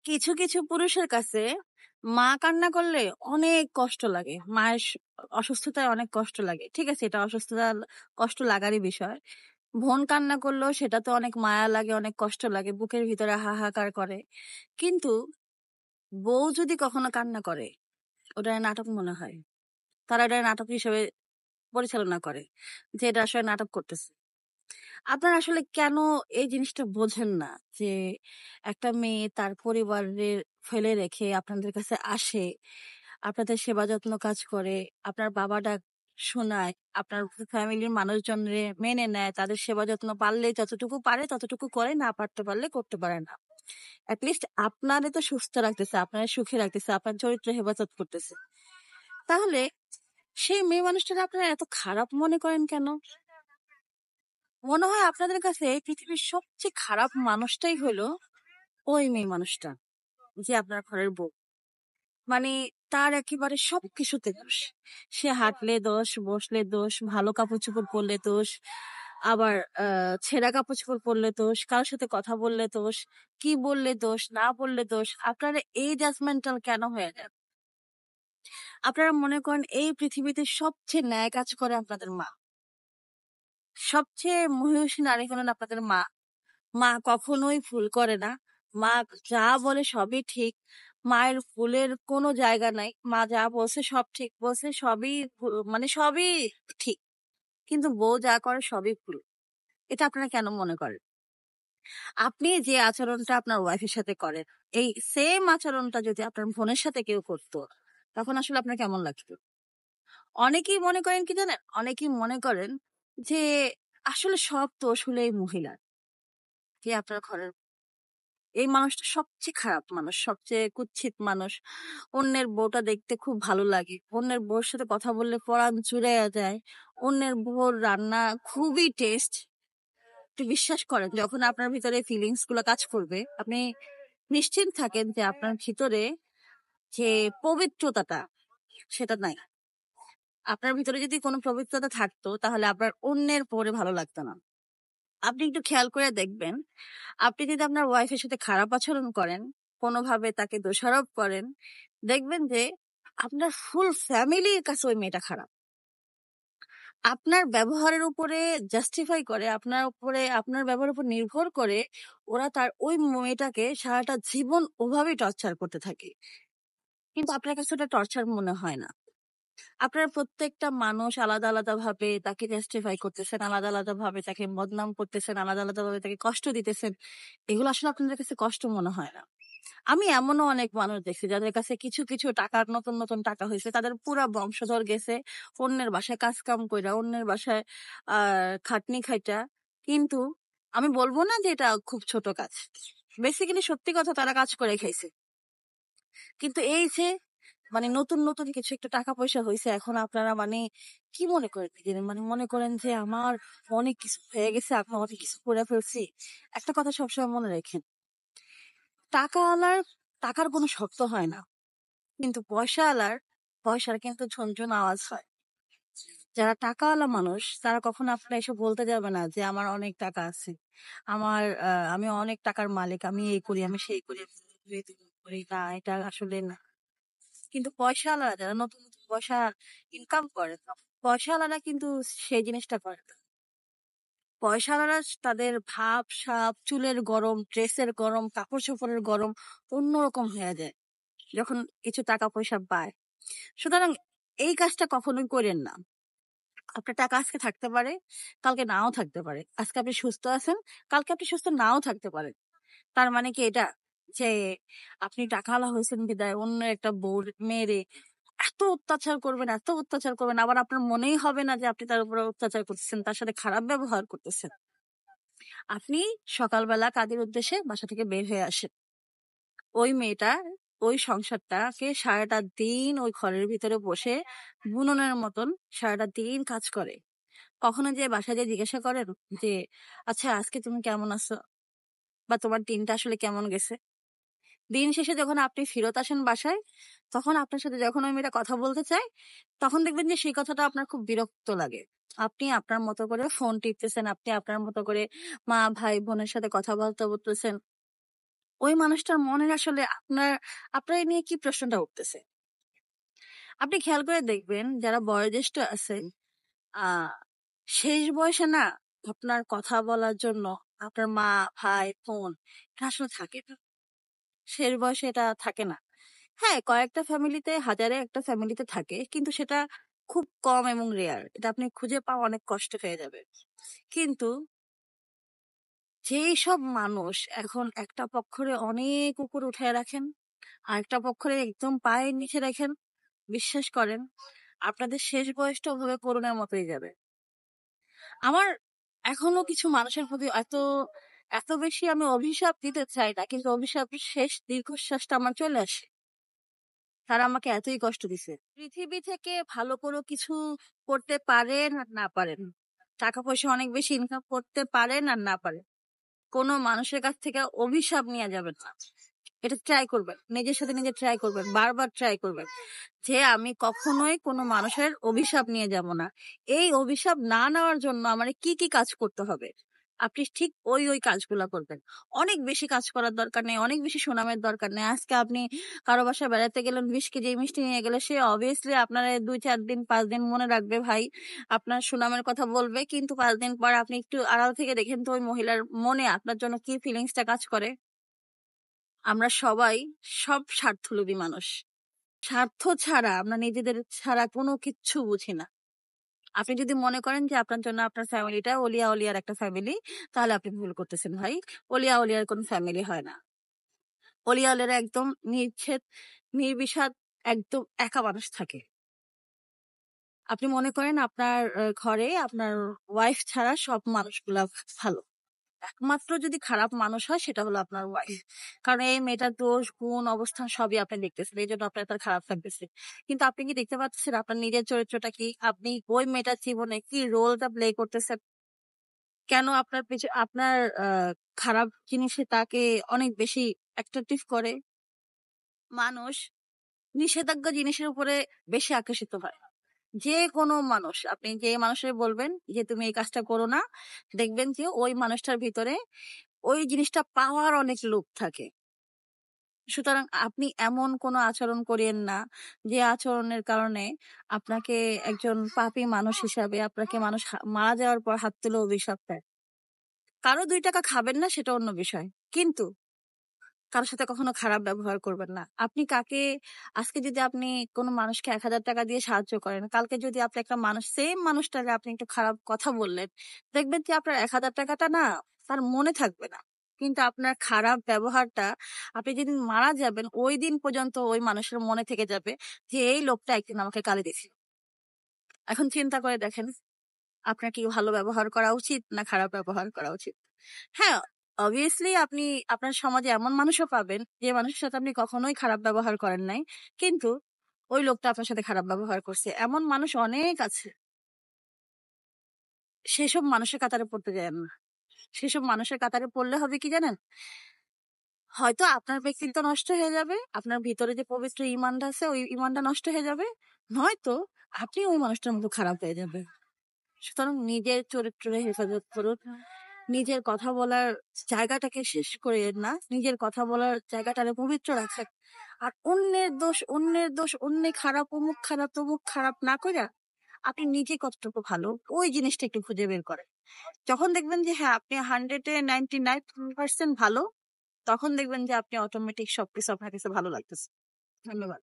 কিছু, কিছু পুরুষের কাছে মা কান্না করলে অনেক কষ্ট লাগে। মায়ের অসুস্থতায় অনেক কষ্ট লাগে। ঠিক আছে? এটা অসুস্থতা কষ্ট লাগারই বিষয়। বোন কান্না করলেও সেটাতে অনেক মায়া লাগে, অনেক কষ্ট লাগে। বুকের ভিতরে হাহাকার করে। কিন্তু বউ যদি কখনো কান্না করে, ওটা নাটক মনে হয়। তারা এটা নাটক হিসেবে পরিচালনা করে। যে এটা আসলে নাটক করতেছে। আপনারা আসলে কেন এই জিনিসটা বোঝেন না? যে একটা মেয়ে তার পরিবারের ফেলে রেখে আপনাদের কাছে আসে, আপনাদের সেবা যত্ন কাজ করে, আপনার বাবা ডাক শোনায়, আপনার ফ্যামিলির মানুষজনরে মেনে নেয়, তাদের সেবা যত্ন পারলে যতটুকু পারে ততটুকু করে, না পারতে পারলে করতে পারে না। এটলিস্ট আপনারে তো সুস্থ রাখতেছে, আপনারে সুখে রাখতেছে, আপনার চরিত্র হেফাজত করতেছে। তাহলে সেই মেয়ে মানুষটাকে আপনারা এত খারাপ মনে করেন কেন? মনে হয় আপনাদের কাছে এই পৃথিবীর সবচেয়ে খারাপ মানুষটাই হলো ওই মেয়ে মানুষটা, যে আপনার ঘরের বউ। মানে তার একেবারে সবকিছুতে দোষ। সে হাঁটলে দোষ, বসলে দোষ, ভালো কাপড় চোপড় পরলে দোষ, আবার ছেঁড়া কাপড় চোপড় পরলে দোষ, কারোর সাথে কথা বললে দোষ, কি বললে দোষ, না বললে দোষ। আপনারা এই জাজমেন্টাল কেন হয়ে যান? আপনারা মনে করেন এই পৃথিবীতে সবচেয়ে ন্যায় কাজ করে আপনাদের মা, সবচেয়ে মহিষী নারী হলেন আপনাদের মা। মা কখনোই ভুল করে না। মা যা বলে সবই ঠিক। মায়ের ভুলের কোনো জায়গা নাই। মা যা বলছে সব ঠিক বলছে, সবই মানে সবই ঠিক। কিন্তু বউ যা করে সবই ভুল। এটা আপনারা কেন মনে করেন? আপনি যে আচরণটা আপনার ওয়াইফের সাথে করেন, এই সেম আচরণটা যদি আপনার বোনের সাথে কেউ করতো, তখন আসলে আপনার কেমন লাগতো? অনেকেই মনে করেন কি জানেন? অনেকেই মনে করেন যে আসলে সব দোষ হলো এই মহিলার, যে আপনার ঘরের এই মানুষটা সবচেয়ে খারাপ মানুষ, সবচেয়ে কুৎসিত মানুষ। অন্যের বউটা দেখতে খুব ভালো লাগে, অন্যের বউর সাথে কথা বললে পরাণ জুড়াইয়া যায়, অন্যের বউর রান্না খুবই টেস্ট। একটু বিশ্বাস করেন, যখন আপনার ভিতরে ফিলিংস গুলো কাজ করবে, আপনি নিশ্চিন্ত থাকেন যে আপনার ভিতরে যে পবিত্রতাটা, সেটা নাই। আপনার ভিতরে যদি কোনো পবিত্রতা থাকতো, তাহলে আপনার অন্যের পরে ভালো লাগতো না। আপনি একটু খেয়াল করে দেখবেন, আপনি যদি আপনার ওয়াইফের সাথে খারাপ আচরণ করেন, কোনোভাবে তাকে দোষারোপ করেন, দেখবেন যে আপনার ফুল ফ্যামিলির কাছে ওই মেয়েটা খারাপ। আপনার ব্যবহারের উপরে জাস্টিফাই করে, আপনার ব্যবহারের উপর নির্ভর করে ওরা তার ওই মেয়েটাকে সারাটা জীবন ওভাবেই টর্চার করতে থাকে। কিন্তু আপনার কাছে ওটা টর্চার মনে হয় না। আপনারা প্রত্যেকটা মানুষ আলাদা আলাদা ভাবে তাকে জাস্টিফাই করতেছেন, আলাদা আলাদা ভাবে তাকে বদনাম করতেছেন, আলাদা আলাদা ভাবে তাকে কষ্ট দিতেছেন। এগুলো আসলে আপনাদের কাছে কষ্ট মনে হয় না। আমি এমনও অনেক মানুষ দেখছি যাদের কাছে কিছু কিছু টাকার নতুন নতুন টাকা হয়েছে, তাদের পুরা বংশধর গেছে অন্যের বাসায় কাজ কাম কইরা, অন্যের বাসায় খাটনি খাইটা। কিন্তু আমি বলবো না যে এটা খুব ছোট কাজ। বেসিক্যালি সত্যি কথা, তারা কাজ করে খাইছে। কিন্তু এই যে মানে নতুন নতুন কিছু একটা টাকা পয়সা হয়েছে, এখন আপনারা মানে কি মনে করেন নিজেদের? মানে মনে করেন যে আমার অনেক কিছু হয়ে গেছে, আমি অনেক কিছু করে ফেলছি। একটা কথা সবসময় মনে রাখেন, টাকাওয়ালার টাকার কোনো শব্দ হয় না, কিন্তু পয়সাওয়ালার পয়সার কিন্তু ঝনঝন আওয়াজ হয়। যারা টাকাওয়ালা মানুষ, তারা কখনো আপনার এসে বলতে যাবে না যে আমার অনেক টাকা আছে, আমি অনেক টাকার মালিক, আমি এই করি, আমি সেই করি, আমি এই করি না। এটা আসলে না। কিন্তু পয়সাওয়ালারা যারা নতুন নতুন পয়সা ইনকাম করে, পয়সাওয়ালারা কিন্তু সেই জিনিসটা করে না। পয়সাওয়ালারা তাদের ভাব সাব, চুলের গরম, ড্রেসের গরম, কাপড় চোপড়ের গরম অন্যরকম হয়ে যায় যখন কিছু টাকা পয়সা পায়। সুতরাং এই কাজটা কখনোই করেন না। আপনার টাকা আজকে থাকতে পারে, কালকে নাও থাকতে পারে। আজকে আপনি সুস্থ আছেন, কালকে আপনি সুস্থ নাও থাকতে পারেন। তার মানে কি এটা যে আপনি টাকাওয়ালা হয়েছেন বিদায় অন্য একটা বউ মেয়েরে এত অত্যাচার করবেন, এত অত্যাচার করবেন, আবার আপনার মনেই হবে না যে আপনি তার উপরে অত্যাচার করতেছেন, তার সাথে খারাপ ব্যবহার করতেছেন। আপনি সকালবেলা কাজের উদ্দেশ্যে বাসা থেকে বের হয়ে আসেন, ওই মেয়েটা ওই সংসারটাকে সারাটা দিন ওই ঘরের ভিতরে বসে বুননের মতন সারাটা দিন কাজ করে। কখনো যে বাসায় যে জিজ্ঞাসা করেন যে আচ্ছা আজকে তুমি কেমন আছো, বা তোমার দিনটা আসলে কেমন গেছে? দিন শেষে যখন আপনি ফেরত আসেন বাসায়, তখন আপনার সাথে যখন ওই মেয়েটা কথা বলতে চায়, তখন দেখবেন যে সেই কথাটা আপনার খুব বিরক্ত লাগে। আপনি আপনার মতো করে ফোন টিপতেছেন, আপনি আপনার মতো করে মা ভাই বোনের সাথে কথা বলতে বলতেছেন, ওই মানুষটার মনের আসলে আপনার নিয়ে কি প্রশ্নটা উঠতেছে? আপনি খেয়াল করে দেখবেন যারা বয়োজ্যেষ্ঠ আছে, আহ শেষ বয়সে না আপনার কথা বলার জন্য আপনার মা, ভাই, বোন এটা আসলে থাকে না। শেষ বয়সে এটা থাকে না। হ্যাঁ, কয়েকটা ফ্যামিলিতে, হাজারে একটা ফ্যামিলিতে থাকে, কিন্তু সেটা খুব কম এবং রেয়ার। এটা আপনি খুঁজে পাওয়া অনেক কষ্ট হয়ে যাবে। কিন্তু যেই সব মানুষ এখন একটা পক্ষরে অনেক উপর উঠে রাখেন, আর একটা পক্ষরে একদম পায়ের নিচে রাখেন, বিশ্বাস করেন আপনাদের শেষ বয়সটা ওভাবে করুণার মতোই যাবে। আমার এখনো কিছু মানুষের প্রতি এত এত বেশি আমি অভিশাপ দিতে চাই না, কিন্তু অভিশাপের শেষ দীর্ঘশ্বাসটা আমার চলে আসে। তারা আমাকে এতই কষ্ট দিছে। পৃথিবী থেকে ভালো কোনো কিছু করতে পারেন আর না পারেন, টাকা পয়সা অনেক বেশি ইনকাম করতে পারেন আর না পারেন, কোনো মানুষের কাছ থেকে অভিশাপ নেওয়া যাবে না। এটা ট্রাই করবেন, নিজের সাথে নিজে ট্রাই করবেন, বারবার ট্রাই করবেন যে আমি কখনোই কোনো মানুষের অভিশাপ নিয়ে যাব না। এই অভিশাপ না নেওয়ার জন্য আমার কি কি কাজ করতে হবে, আপনি ঠিক ওই কাজগুলা করবেন। অনেক বেশি কাজ করার দরকার নেই, অনেক বেশি সুনামের দরকার নেই। আজকে আপনি কারো বাসায় বেড়াতে গেলেন, 20 কেজি মিষ্টি নিয়ে গেলে সে অবভিয়াসলি আপনার 2-4 দিন 5 দিন মনে রাখবে ভাই, আপনার সুনামের কথা বলবে, কিন্তু 5 দিন পর আপনি একটু আড়াল থেকে দেখেন তো ওই মহিলার মনে আপনার জন্য কি ফিলিংসটা কাজ করে। আমরা সবাই সব স্বার্থলোভী মানুষ। স্বার্থ ছাড়া আমরা নিজেদের ছাড়া কোনো কিচ্ছু বুঝি না। আপনি যদি মনে করেন যে আপনার জন্য আপনার ফ্যামিলিটা অলিয়া অলিয়ার একটা ফ্যামিলি, তাহলে আপনি ভুল করতেছেন ভাই। অলিয়া অলিয়ার কোন ফ্যামিলি হয় না। অলিয়া অলিয়ারা একদম নির্ছেদ, নির্বিষাদ, একদম একা মানুষ থাকে। আপনি মনে করেন আপনার ঘরে আপনার ওয়াইফ ছাড়া সব মানুষগুলা ভালো। একমাত্র যদি খারাপ মানুষ হয় সেটা হলো আপনার ওয়াইফ। কারণ এই মেয়েটার দোষ, গুণ, অবস্থান সবই আপনি দেখতেছেন, এই জন্য আপনার তার খারাপ লাগতেছে। কিন্তু আপনি কি দেখতে পাচ্ছেন আপনার নিজের চরিত্রটা কি? আপনি ওই মেয়েটার জীবনে কি রোলটা প্লে করতেছেন? কেন আপনার খারাপ জিনিসে তাকে অনেক বেশি অ্যাট্রাকটিভ করে? মানুষ নিষেধাজ্ঞা জিনিসের উপরে বেশি আকর্ষিত হয়। যে কোনো মানুষ, আপনি যে মানুষের বলবেন যে তুমি এই কাজটা করো না, দেখবেন যে ওই মানুষটার ভিতরে ওই জিনিসটা পাওয়ার অনেক লোভ থাকে। সুতরাং আপনি এমন কোনো আচরণ করিয়েন না যে আচরণের কারণে আপনাকে একজন পাপী মানুষ হিসাবে আপনাকে মানুষ মারা যাওয়ার পর হাত তুলে অভিশাপ দেয়। কারো 2 টাকা খাবেন না সেটা অন্য বিষয়, কিন্তু কারোর সাথে কখনো খারাপ ব্যবহার করবেন না। আপনি আজকে যদি আপনি কোনো মানুষকে 1000 টাকা দিয়ে সাহায্য করেন, কালকে যদি আপনি একটা মানুষ, সেম মানুষটাকে আপনি একটু খারাপ কথা বললেন, দেখবেন যে আপনার 1000 টাকাটা না তার মনে থাকবে না, কিন্তু আপনার খারাপ ব্যবহারটা আপনি যেদিন মারা যাবেন ওই দিন পর্যন্ত ওই মানুষের মনে থেকে যাবে যে এই লোকটা একদিন আমাকে গালি দিয়েছিল। এখন চিন্তা করে দেখেন আপনার কি ভালো ব্যবহার করা উচিত না খারাপ ব্যবহার করা উচিত? হ্যাঁ, অবভিয়াসলি আপনি আপনার সমাজে এমন মানুষও পাবেন যে মানুষের সাথে আপনি কখনোই খারাপ ব্যবহার করেন নাই, কিন্তু ওই লোকটা আপনার সাথে খারাপ ব্যবহার করছে। এমন মানুষ অনেক আছে। সেসব মানুষের কাতারে পড়তে যায় না। সেসব মানুষের কাতারে পড়লে হবে কি জানেন? হয়তো আপনার ব্যক্তিত্ব নষ্ট হয়ে যাবে, আপনার ভিতরে যে পবিত্র ইমানটা আছে ওই ইমানটা নষ্ট হয়ে যাবে, নয়তো আপনি ওই মানুষটার মতো খারাপ হয়ে যাবে। সুতরাং নিজের চরিত্রে হেফাজত করুন, নিজের কথা বলার জায়গাটাকে শেষ করে না, নিজের কথা বলার জায়গাটাকে পবিত্র রাখেন। আর অন্যের দোষ অন্য খারাপ, অমুক খারাপ তমুক খারাপ না কইরা আপনি নিজে কতটুকু ভালো ওই জিনিসটা একটু খুঁজে বের করেন। যখন দেখবেন যে হ্যাঁ আপনি 100-99% ভালো, তখন দেখবেন যে আপনি অটোমেটিক সবকিছু আপনার কাছে ভালো লাগতেছে। ধন্যবাদ।